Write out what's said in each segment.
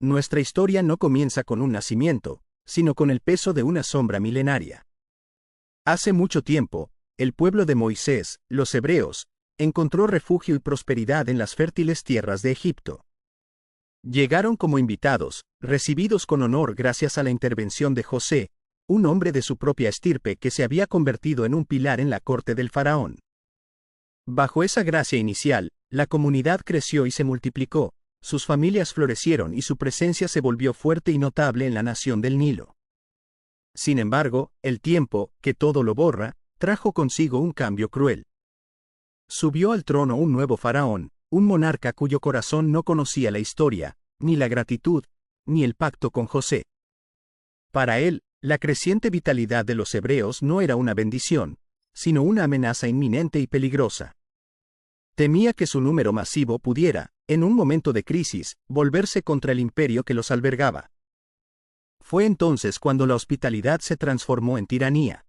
Nuestra historia no comienza con un nacimiento, sino con el peso de una sombra milenaria. Hace mucho tiempo, el pueblo de Moisés, los hebreos, encontró refugio y prosperidad en las fértiles tierras de Egipto. Llegaron como invitados, recibidos con honor gracias a la intervención de José, un hombre de su propia estirpe que se había convertido en un pilar en la corte del faraón. Bajo esa gracia inicial, la comunidad creció y se multiplicó, sus familias florecieron y su presencia se volvió fuerte y notable en la nación del Nilo. Sin embargo, el tiempo, que todo lo borra, trajo consigo un cambio cruel. Subió al trono un nuevo faraón, un monarca cuyo corazón no conocía la historia, ni la gratitud, ni el pacto con José. Para él, la creciente vitalidad de los hebreos no era una bendición, sino una amenaza inminente y peligrosa. Temía que su número masivo pudiera, en un momento de crisis, volverse contra el imperio que los albergaba. Fue entonces cuando la hospitalidad se transformó en tiranía.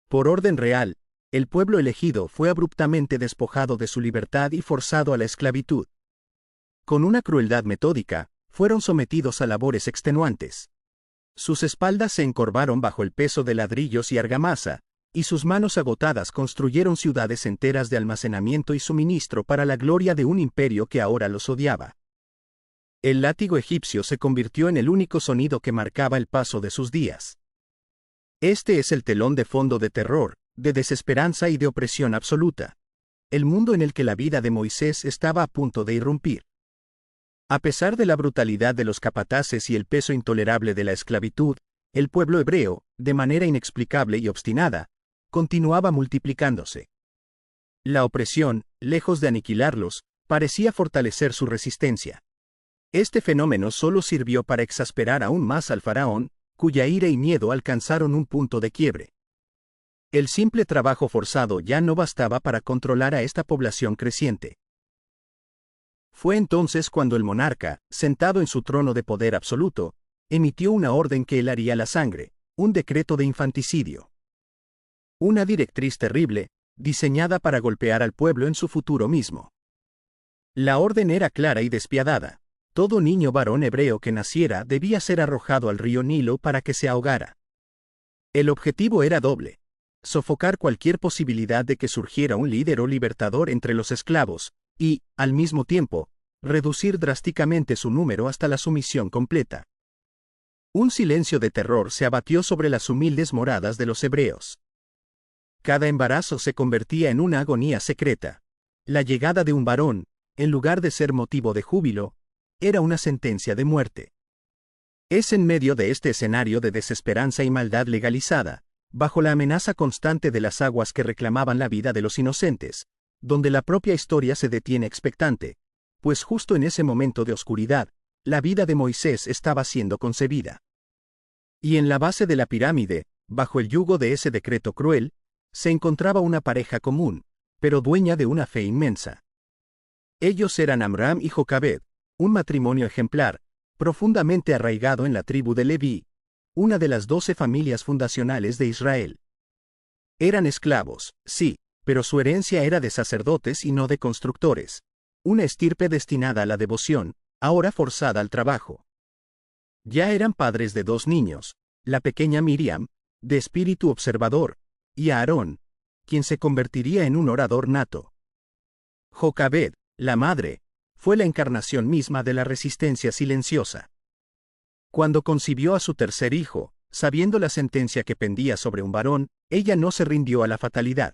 Por orden real, el pueblo elegido fue abruptamente despojado de su libertad y forzado a la esclavitud. Con una crueldad metódica, fueron sometidos a labores extenuantes. Sus espaldas se encorvaron bajo el peso de ladrillos y argamasa, y sus manos agotadas construyeron ciudades enteras de almacenamiento y suministro para la gloria de un imperio que ahora los odiaba. El látigo egipcio se convirtió en el único sonido que marcaba el paso de sus días. Este es el telón de fondo de terror, de desesperanza y de opresión absoluta. El mundo en el que la vida de Moisés estaba a punto de irrumpir. A pesar de la brutalidad de los capataces y el peso intolerable de la esclavitud, el pueblo hebreo, de manera inexplicable y obstinada, continuaba multiplicándose. La opresión, lejos de aniquilarlos, parecía fortalecer su resistencia. Este fenómeno solo sirvió para exasperar aún más al faraón, cuya ira y miedo alcanzaron un punto de quiebre. El simple trabajo forzado ya no bastaba para controlar a esta población creciente. Fue entonces cuando el monarca, sentado en su trono de poder absoluto, emitió una orden que helaría la sangre, un decreto de infanticidio. Una directriz terrible, diseñada para golpear al pueblo en su futuro mismo. La orden era clara y despiadada. Todo niño varón hebreo que naciera debía ser arrojado al río Nilo para que se ahogara. El objetivo era doble: sofocar cualquier posibilidad de que surgiera un líder o libertador entre los esclavos, y, al mismo tiempo, reducir drásticamente su número hasta la sumisión completa. Un silencio de terror se abatió sobre las humildes moradas de los hebreos. Cada embarazo se convertía en una agonía secreta. La llegada de un varón, en lugar de ser motivo de júbilo, era una sentencia de muerte. Es en medio de este escenario de desesperanza y maldad legalizada, bajo la amenaza constante de las aguas que reclamaban la vida de los inocentes, donde la propia historia se detiene expectante, pues justo en ese momento de oscuridad, la vida de Moisés estaba siendo concebida. Y en la base de la pirámide, bajo el yugo de ese decreto cruel, se encontraba una pareja común, pero dueña de una fe inmensa. Ellos eran Amram y Jocabed, un matrimonio ejemplar, profundamente arraigado en la tribu de Leví, una de las 12 familias fundacionales de Israel. Eran esclavos, sí, pero su herencia era de sacerdotes y no de constructores, una estirpe destinada a la devoción, ahora forzada al trabajo. Ya eran padres de 2 niños, la pequeña Miriam, de espíritu observador, y a Aarón, quien se convertiría en un orador nato. Jocabed, la madre, fue la encarnación misma de la resistencia silenciosa. Cuando concibió a su tercer hijo, sabiendo la sentencia que pendía sobre un varón, ella no se rindió a la fatalidad.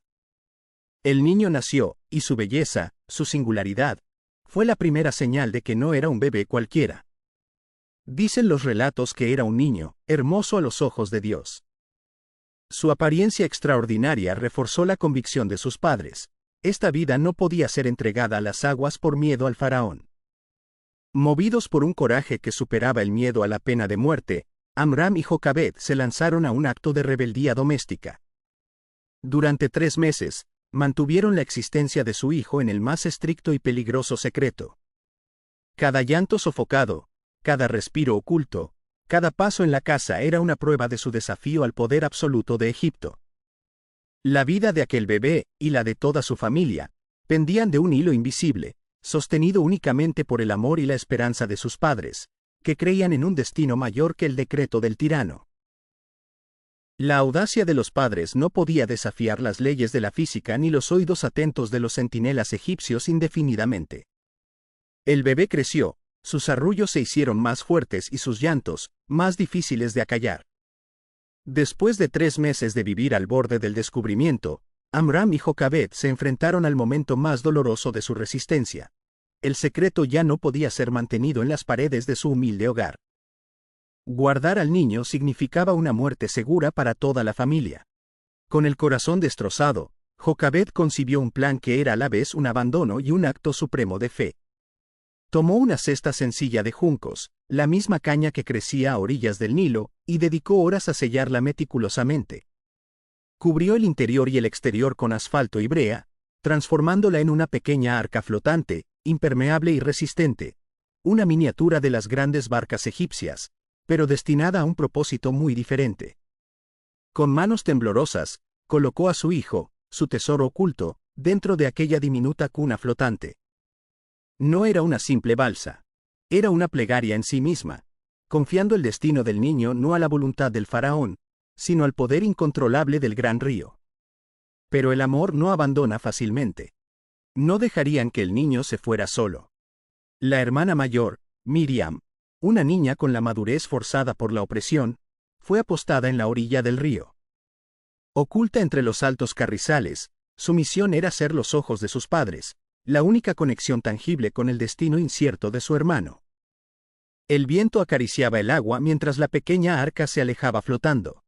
El niño nació, y su belleza, su singularidad, fue la primera señal de que no era un bebé cualquiera. Dicen los relatos que era un niño, hermoso a los ojos de Dios. Su apariencia extraordinaria reforzó la convicción de sus padres: esta vida no podía ser entregada a las aguas por miedo al faraón. Movidos por un coraje que superaba el miedo a la pena de muerte, Amram y Jocabed se lanzaron a un acto de rebeldía doméstica. Durante 3 meses, mantuvieron la existencia de su hijo en el más estricto y peligroso secreto. Cada llanto sofocado, cada respiro oculto, cada paso en la casa era una prueba de su desafío al poder absoluto de Egipto. La vida de aquel bebé, y la de toda su familia, pendían de un hilo invisible, sostenido únicamente por el amor y la esperanza de sus padres, que creían en un destino mayor que el decreto del tirano. La audacia de los padres no podía desafiar las leyes de la física ni los oídos atentos de los centinelas egipcios indefinidamente. El bebé creció, sus arrullos se hicieron más fuertes y sus llantos, más difíciles de acallar. Después de 3 meses de vivir al borde del descubrimiento, Amram y Jocabed se enfrentaron al momento más doloroso de su resistencia. El secreto ya no podía ser mantenido en las paredes de su humilde hogar. Guardar al niño significaba una muerte segura para toda la familia. Con el corazón destrozado, Jocabed concibió un plan que era a la vez un abandono y un acto supremo de fe. Tomó una cesta sencilla de juncos, la misma caña que crecía a orillas del Nilo, y dedicó horas a sellarla meticulosamente. Cubrió el interior y el exterior con asfalto y brea, transformándola en una pequeña arca flotante, impermeable y resistente, una miniatura de las grandes barcas egipcias, pero destinada a un propósito muy diferente. Con manos temblorosas, colocó a su hijo, su tesoro oculto, dentro de aquella diminuta cuna flotante. No era una simple balsa. Era una plegaria en sí misma, confiando el destino del niño no a la voluntad del faraón, sino al poder incontrolable del gran río. Pero el amor no abandona fácilmente. No dejarían que el niño se fuera solo. La hermana mayor, Miriam, una niña con la madurez forzada por la opresión, fue apostada en la orilla del río. Oculta entre los altos carrizales, su misión era ser los ojos de sus padres, la única conexión tangible con el destino incierto de su hermano. El viento acariciaba el agua mientras la pequeña arca se alejaba flotando.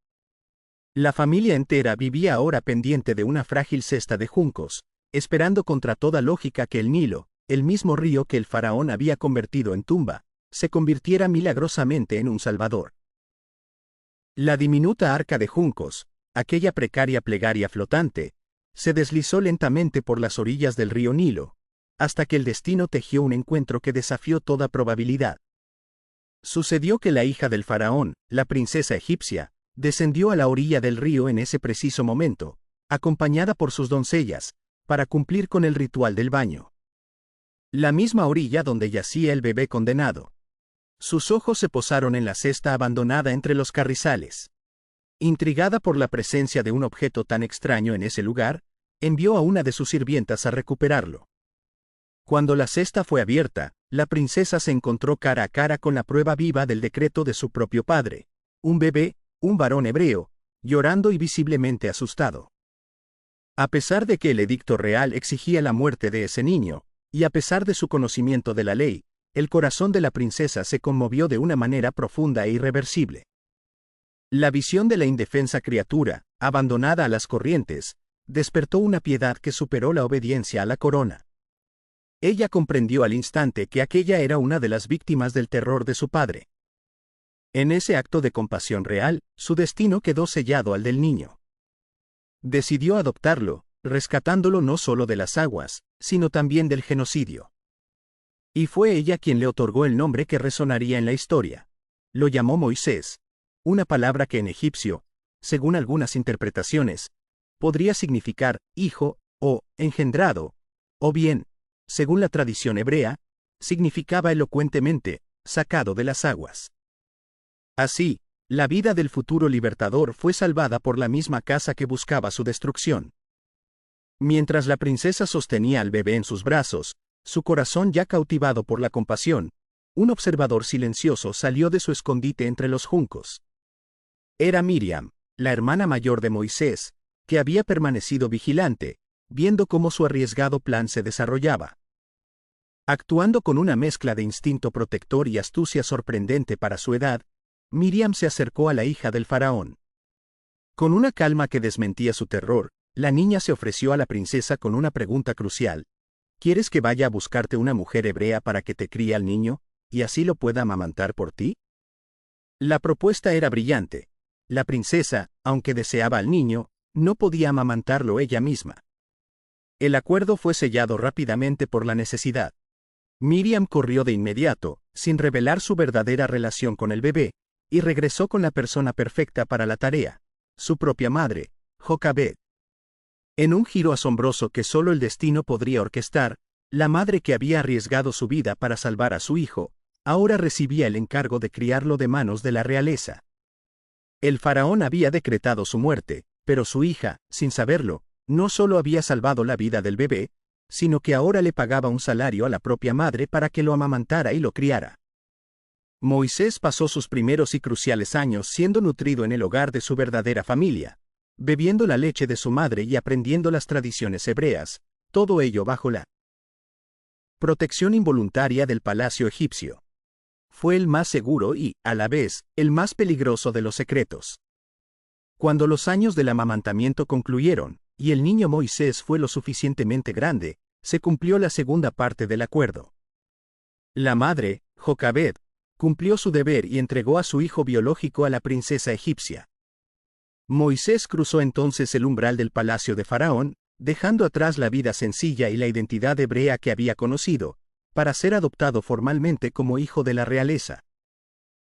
La familia entera vivía ahora pendiente de una frágil cesta de juncos, esperando contra toda lógica que el Nilo, el mismo río que el faraón había convertido en tumba, se convirtiera milagrosamente en un salvador. La diminuta arca de juncos, aquella precaria plegaria flotante, se deslizó lentamente por las orillas del río Nilo, hasta que el destino tejió un encuentro que desafió toda probabilidad. Sucedió que la hija del faraón, la princesa egipcia, descendió a la orilla del río en ese preciso momento, acompañada por sus doncellas, para cumplir con el ritual del baño. La misma orilla donde yacía el bebé condenado. Sus ojos se posaron en la cesta abandonada entre los carrizales. Intrigada por la presencia de un objeto tan extraño en ese lugar, envió a una de sus sirvientas a recuperarlo. Cuando la cesta fue abierta, la princesa se encontró cara a cara con la prueba viva del decreto de su propio padre, un bebé, un varón hebreo, llorando y visiblemente asustado. A pesar de que el edicto real exigía la muerte de ese niño, y a pesar de su conocimiento de la ley, el corazón de la princesa se conmovió de una manera profunda e irreversible. La visión de la indefensa criatura, abandonada a las corrientes, despertó una piedad que superó la obediencia a la corona. Ella comprendió al instante que aquella era una de las víctimas del terror de su padre. En ese acto de compasión real, su destino quedó sellado al del niño. Decidió adoptarlo, rescatándolo no solo de las aguas, sino también del genocidio. Y fue ella quien le otorgó el nombre que resonaría en la historia. Lo llamó Moisés, una palabra que en egipcio, según algunas interpretaciones, podría significar hijo o engendrado, o bien, según la tradición hebrea, significaba elocuentemente sacado de las aguas. Así, la vida del futuro libertador fue salvada por la misma casa que buscaba su destrucción. Mientras la princesa sostenía al bebé en sus brazos, su corazón ya cautivado por la compasión, un observador silencioso salió de su escondite entre los juncos. Era Miriam, la hermana mayor de Moisés, que había permanecido vigilante, viendo cómo su arriesgado plan se desarrollaba. Actuando con una mezcla de instinto protector y astucia sorprendente para su edad, Miriam se acercó a la hija del faraón. Con una calma que desmentía su terror, la niña se ofreció a la princesa con una pregunta crucial. ¿Quieres que vaya a buscarte una mujer hebrea para que te críe al niño, y así lo pueda amamantar por ti? La propuesta era brillante. La princesa, aunque deseaba al niño, no podía amamantarlo ella misma. El acuerdo fue sellado rápidamente por la necesidad. Miriam corrió de inmediato, sin revelar su verdadera relación con el bebé, y regresó con la persona perfecta para la tarea, su propia madre, Jocabed. En un giro asombroso que solo el destino podría orquestar, la madre que había arriesgado su vida para salvar a su hijo, ahora recibía el encargo de criarlo de manos de la realeza. El faraón había decretado su muerte, pero su hija, sin saberlo, no solo había salvado la vida del bebé, sino que ahora le pagaba un salario a la propia madre para que lo amamantara y lo criara. Moisés pasó sus primeros y cruciales años siendo nutrido en el hogar de su verdadera familia, bebiendo la leche de su madre y aprendiendo las tradiciones hebreas, todo ello bajo la protección involuntaria del palacio egipcio. Fue el más seguro y, a la vez, el más peligroso de los secretos. Cuando los años del amamantamiento concluyeron, y el niño Moisés fue lo suficientemente grande, se cumplió la segunda parte del acuerdo. La madre, Jocabed, cumplió su deber y entregó a su hijo biológico a la princesa egipcia. Moisés cruzó entonces el umbral del palacio de Faraón, dejando atrás la vida sencilla y la identidad hebrea que había conocido, para ser adoptado formalmente como hijo de la realeza.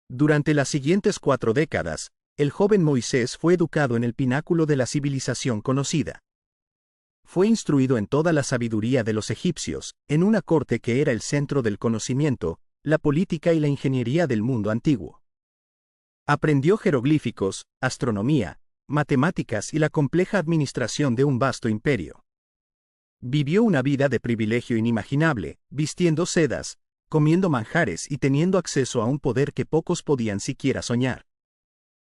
Durante las siguientes 4 décadas, el joven Moisés fue educado en el pináculo de la civilización conocida. Fue instruido en toda la sabiduría de los egipcios, en una corte que era el centro del conocimiento, la política y la ingeniería del mundo antiguo. Aprendió jeroglíficos, astronomía, matemáticas y la compleja administración de un vasto imperio. Vivió una vida de privilegio inimaginable, vistiendo sedas, comiendo manjares y teniendo acceso a un poder que pocos podían siquiera soñar.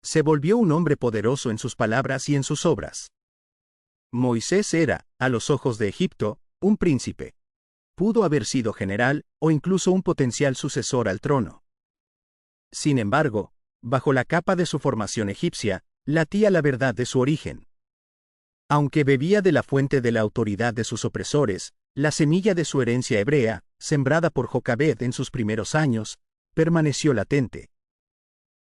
Se volvió un hombre poderoso en sus palabras y en sus obras. Moisés era, a los ojos de Egipto, un príncipe. Pudo haber sido general, o incluso un potencial sucesor al trono. Sin embargo, bajo la capa de su formación egipcia, latía la verdad de su origen. Aunque bebía de la fuente de la autoridad de sus opresores, la semilla de su herencia hebrea, sembrada por Jocabed en sus primeros años, permaneció latente.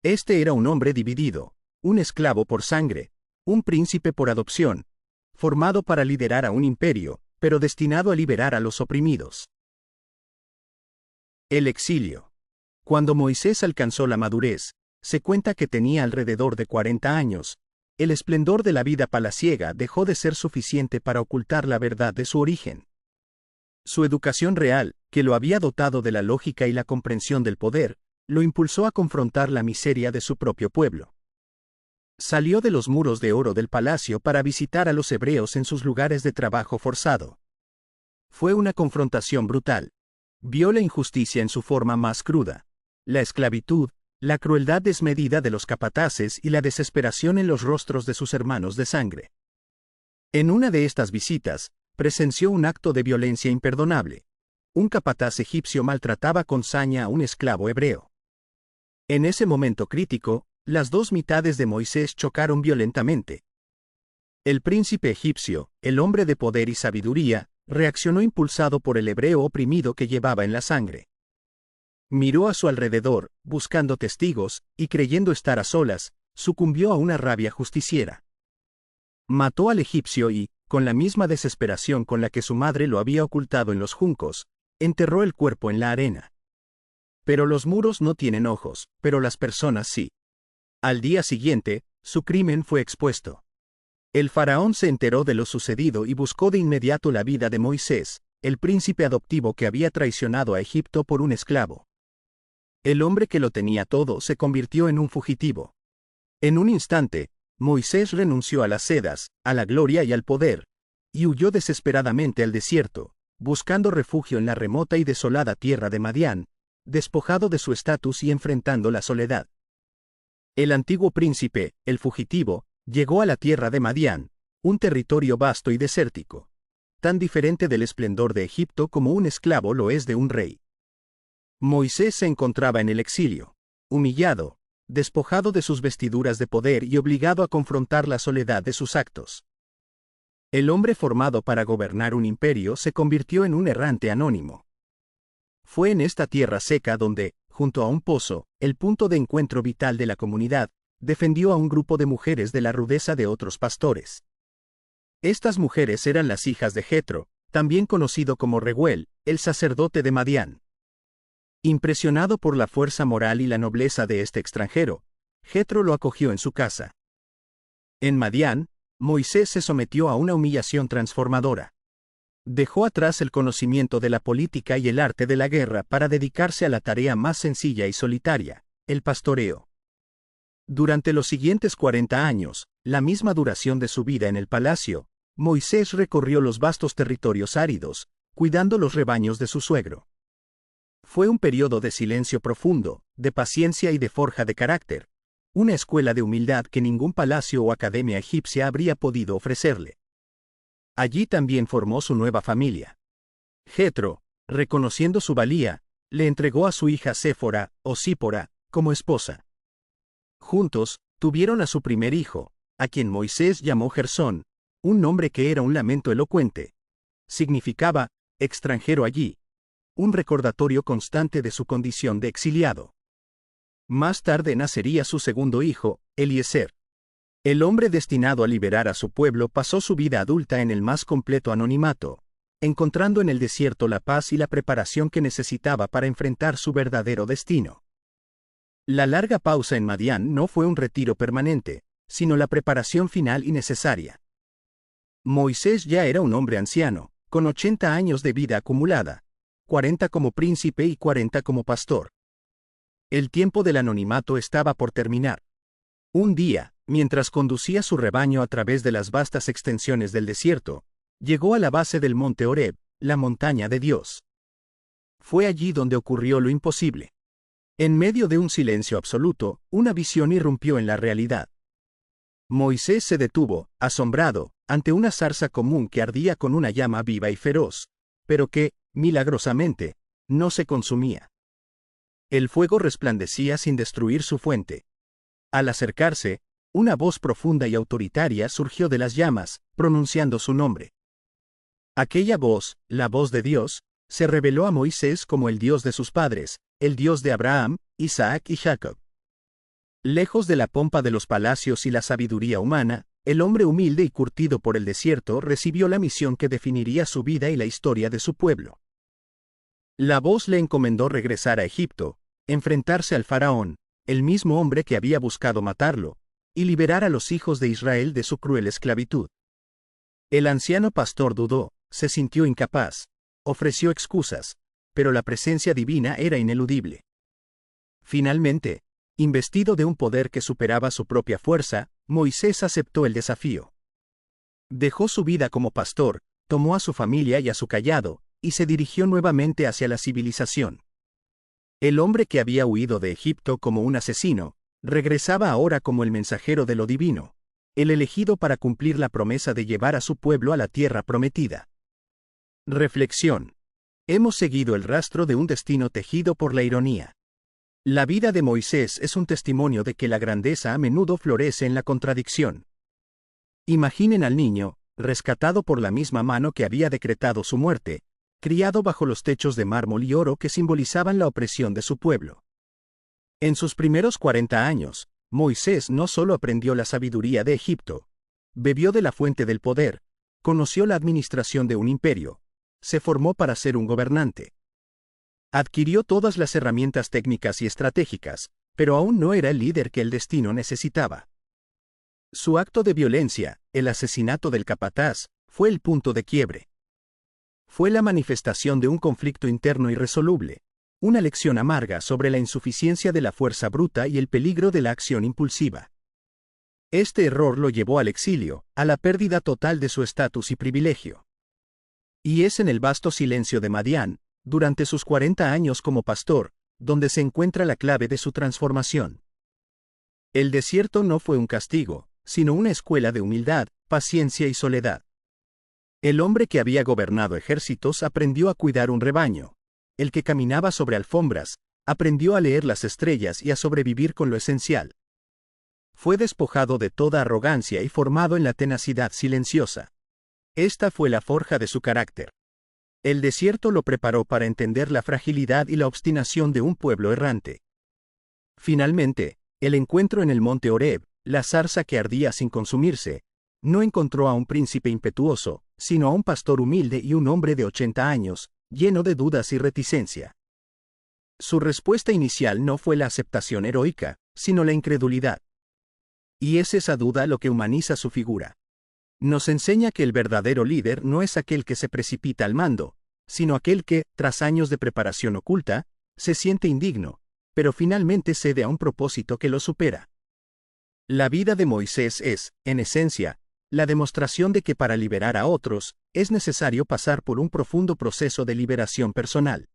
Este era un hombre dividido, un esclavo por sangre, un príncipe por adopción, formado para liderar a un imperio, pero destinado a liberar a los oprimidos. El exilio. Cuando Moisés alcanzó la madurez, se cuenta que tenía alrededor de 40 años, el esplendor de la vida palaciega dejó de ser suficiente para ocultar la verdad de su origen. Su educación real, que lo había dotado de la lógica y la comprensión del poder, lo impulsó a confrontar la miseria de su propio pueblo. Salió de los muros de oro del palacio para visitar a los hebreos en sus lugares de trabajo forzado. Fue una confrontación brutal. Vio la injusticia en su forma más cruda, la esclavitud, la crueldad desmedida de los capataces y la desesperación en los rostros de sus hermanos de sangre. En una de estas visitas, presenció un acto de violencia imperdonable. Un capataz egipcio maltrataba con saña a un esclavo hebreo. En ese momento crítico, las dos mitades de Moisés chocaron violentamente. El príncipe egipcio, el hombre de poder y sabiduría, reaccionó impulsado por el hebreo oprimido que llevaba en la sangre. Miró a su alrededor, buscando testigos, y creyendo estar a solas, sucumbió a una rabia justiciera. Mató al egipcio y, con la misma desesperación con la que su madre lo había ocultado en los juncos, enterró el cuerpo en la arena. Pero los muros no tienen ojos, pero las personas sí. Al día siguiente, su crimen fue expuesto. El faraón se enteró de lo sucedido y buscó de inmediato la vida de Moisés, el príncipe adoptivo que había traicionado a Egipto por un esclavo. El hombre que lo tenía todo se convirtió en un fugitivo. En un instante, Moisés renunció a las sedas, a la gloria y al poder, y huyó desesperadamente al desierto, buscando refugio en la remota y desolada tierra de Madián, despojado de su estatus y enfrentando la soledad. El antiguo príncipe, el fugitivo, llegó a la tierra de Madián, un territorio vasto y desértico, tan diferente del esplendor de Egipto como un esclavo lo es de un rey. Moisés se encontraba en el exilio, humillado, despojado de sus vestiduras de poder y obligado a confrontar la soledad de sus actos. El hombre formado para gobernar un imperio se convirtió en un errante anónimo. Fue en esta tierra seca donde, junto a un pozo, el punto de encuentro vital de la comunidad, defendió a un grupo de mujeres de la rudeza de otros pastores. Estas mujeres eran las hijas de Jetro, también conocido como Reguel, el sacerdote de Madián. Impresionado por la fuerza moral y la nobleza de este extranjero, Jetro lo acogió en su casa. En Madián, Moisés se sometió a una humillación transformadora. Dejó atrás el conocimiento de la política y el arte de la guerra para dedicarse a la tarea más sencilla y solitaria, el pastoreo. Durante los siguientes 40 años, la misma duración de su vida en el palacio, Moisés recorrió los vastos territorios áridos, cuidando los rebaños de su suegro. Fue un periodo de silencio profundo, de paciencia y de forja de carácter, una escuela de humildad que ningún palacio o academia egipcia habría podido ofrecerle. Allí también formó su nueva familia. Jetro, reconociendo su valía, le entregó a su hija Séfora, o Sípora, como esposa. Juntos, tuvieron a su primer hijo, a quien Moisés llamó Gersón, un nombre que era un lamento elocuente. Significaba, extranjero allí, un recordatorio constante de su condición de exiliado. Más tarde nacería su segundo hijo, Eliezer. El hombre destinado a liberar a su pueblo pasó su vida adulta en el más completo anonimato, encontrando en el desierto la paz y la preparación que necesitaba para enfrentar su verdadero destino. La larga pausa en Madián no fue un retiro permanente, sino la preparación final y necesaria. Moisés ya era un hombre anciano, con 80 años de vida acumulada, 40 como príncipe y 40 como pastor. El tiempo del anonimato estaba por terminar. Un día, mientras conducía su rebaño a través de las vastas extensiones del desierto, llegó a la base del monte Horeb, la montaña de Dios. Fue allí donde ocurrió lo imposible. En medio de un silencio absoluto, una visión irrumpió en la realidad. Moisés se detuvo, asombrado, ante una zarza común que ardía con una llama viva y feroz, pero que, milagrosamente, no se consumía. El fuego resplandecía sin destruir su fuente. Al acercarse, una voz profunda y autoritaria surgió de las llamas, pronunciando su nombre. Aquella voz, la voz de Dios, se reveló a Moisés como el Dios de sus padres, el Dios de Abraham, Isaac y Jacob. Lejos de la pompa de los palacios y la sabiduría humana, el hombre humilde y curtido por el desierto recibió la misión que definiría su vida y la historia de su pueblo. La voz le encomendó regresar a Egipto, enfrentarse al faraón, el mismo hombre que había buscado matarlo, y liberar a los hijos de Israel de su cruel esclavitud. El anciano pastor dudó, se sintió incapaz, ofreció excusas, pero la presencia divina era ineludible. Finalmente, investido de un poder que superaba su propia fuerza, Moisés aceptó el desafío. Dejó su vida como pastor, tomó a su familia y a su cayado, y se dirigió nuevamente hacia la civilización. El hombre que había huido de Egipto como un asesino, regresaba ahora como el mensajero de lo divino, el elegido para cumplir la promesa de llevar a su pueblo a la tierra prometida. Reflexión. Hemos seguido el rastro de un destino tejido por la ironía. La vida de Moisés es un testimonio de que la grandeza a menudo florece en la contradicción. Imaginen al niño, rescatado por la misma mano que había decretado su muerte, criado bajo los techos de mármol y oro que simbolizaban la opresión de su pueblo. En sus primeros 40 años, Moisés no solo aprendió la sabiduría de Egipto, bebió de la fuente del poder, conoció la administración de un imperio, se formó para ser un gobernante. Adquirió todas las herramientas técnicas y estratégicas, pero aún no era el líder que el destino necesitaba. Su acto de violencia, el asesinato del capataz, fue el punto de quiebre. Fue la manifestación de un conflicto interno irresoluble, una lección amarga sobre la insuficiencia de la fuerza bruta y el peligro de la acción impulsiva. Este error lo llevó al exilio, a la pérdida total de su estatus y privilegio. Y es en el vasto silencio de Madián, durante sus 40 años como pastor, donde se encuentra la clave de su transformación. El desierto no fue un castigo, sino una escuela de humildad, paciencia y soledad. El hombre que había gobernado ejércitos aprendió a cuidar un rebaño. El que caminaba sobre alfombras, aprendió a leer las estrellas y a sobrevivir con lo esencial. Fue despojado de toda arrogancia y formado en la tenacidad silenciosa. Esta fue la forja de su carácter. El desierto lo preparó para entender la fragilidad y la obstinación de un pueblo errante. Finalmente, el encuentro en el monte Horeb, la zarza que ardía sin consumirse, no encontró a un príncipe impetuoso, sino a un pastor humilde y un hombre de 80 años, lleno de dudas y reticencia. Su respuesta inicial no fue la aceptación heroica, sino la incredulidad. Y es esa duda lo que humaniza su figura. Nos enseña que el verdadero líder no es aquel que se precipita al mando, sino aquel que, tras años de preparación oculta, se siente indigno, pero finalmente cede a un propósito que lo supera. La vida de Moisés es, en esencia, la demostración de que para liberar a otros, es necesario pasar por un profundo proceso de liberación personal.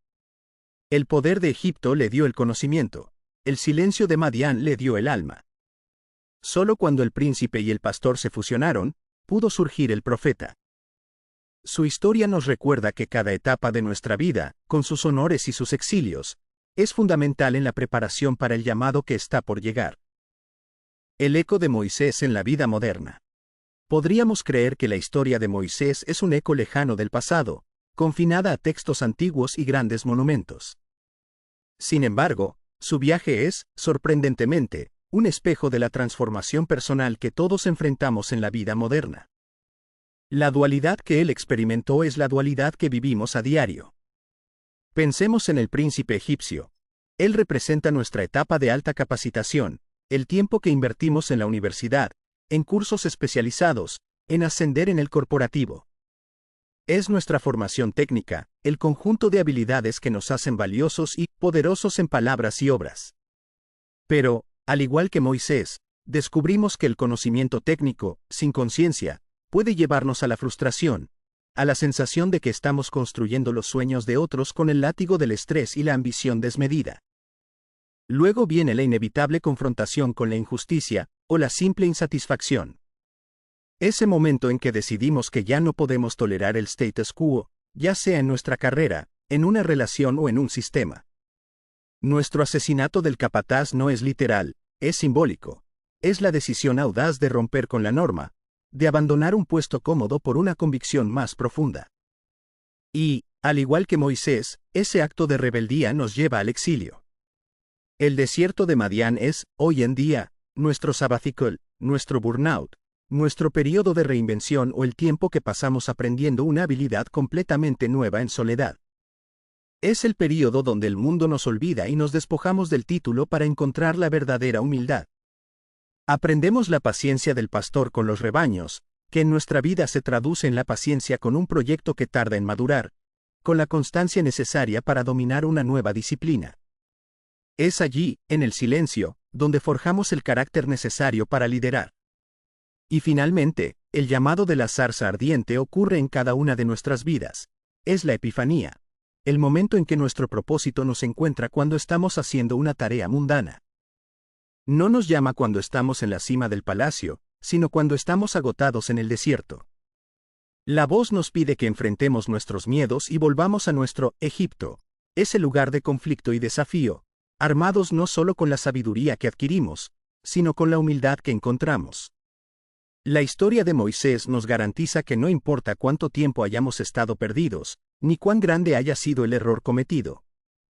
El poder de Egipto le dio el conocimiento, el silencio de Madián le dio el alma. Solo cuando el príncipe y el pastor se fusionaron, pudo surgir el profeta. Su historia nos recuerda que cada etapa de nuestra vida, con sus honores y sus exilios, es fundamental en la preparación para el llamado que está por llegar. El eco de Moisés en la vida moderna. Podríamos creer que la historia de Moisés es un eco lejano del pasado, confinada a textos antiguos y grandes monumentos. Sin embargo, su viaje es, sorprendentemente, un espejo de la transformación personal que todos enfrentamos en la vida moderna. La dualidad que él experimentó es la dualidad que vivimos a diario. Pensemos en el príncipe egipcio. Él representa nuestra etapa de alta capacitación, el tiempo que invertimos en la universidad, en cursos especializados, en ascender en el corporativo. Es nuestra formación técnica, el conjunto de habilidades que nos hacen valiosos y poderosos en palabras y obras. Pero, al igual que Moisés, descubrimos que el conocimiento técnico, sin conciencia, puede llevarnos a la frustración, a la sensación de que estamos construyendo los sueños de otros con el látigo del estrés y la ambición desmedida. Luego viene la inevitable confrontación con la injusticia, o la simple insatisfacción. Ese momento en que decidimos que ya no podemos tolerar el status quo, ya sea en nuestra carrera, en una relación o en un sistema. Nuestro asesinato del capataz no es literal, es simbólico. Es la decisión audaz de romper con la norma, de abandonar un puesto cómodo por una convicción más profunda. Y, al igual que Moisés, ese acto de rebeldía nos lleva al exilio. El desierto de Madián es, hoy en día, nuestro sabbatical, nuestro burnout, nuestro periodo de reinvención o el tiempo que pasamos aprendiendo una habilidad completamente nueva en soledad. Es el periodo donde el mundo nos olvida y nos despojamos del título para encontrar la verdadera humildad. Aprendemos la paciencia del pastor con los rebaños, que en nuestra vida se traduce en la paciencia con un proyecto que tarda en madurar, con la constancia necesaria para dominar una nueva disciplina. Es allí, en el silencio, donde forjamos el carácter necesario para liderar. Y finalmente, el llamado de la zarza ardiente ocurre en cada una de nuestras vidas. Es la epifanía, el momento en que nuestro propósito nos encuentra cuando estamos haciendo una tarea mundana. No nos llama cuando estamos en la cima del palacio, sino cuando estamos agotados en el desierto. La voz nos pide que enfrentemos nuestros miedos y volvamos a nuestro Egipto, ese lugar de conflicto y desafío, armados no solo con la sabiduría que adquirimos, sino con la humildad que encontramos. La historia de Moisés nos garantiza que no importa cuánto tiempo hayamos estado perdidos, ni cuán grande haya sido el error cometido.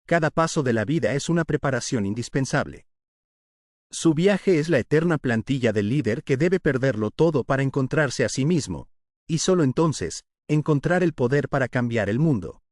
Cada paso de la vida es una preparación indispensable. Su viaje es la eterna plantilla del líder que debe perderlo todo para encontrarse a sí mismo, y solo entonces, encontrar el poder para cambiar el mundo.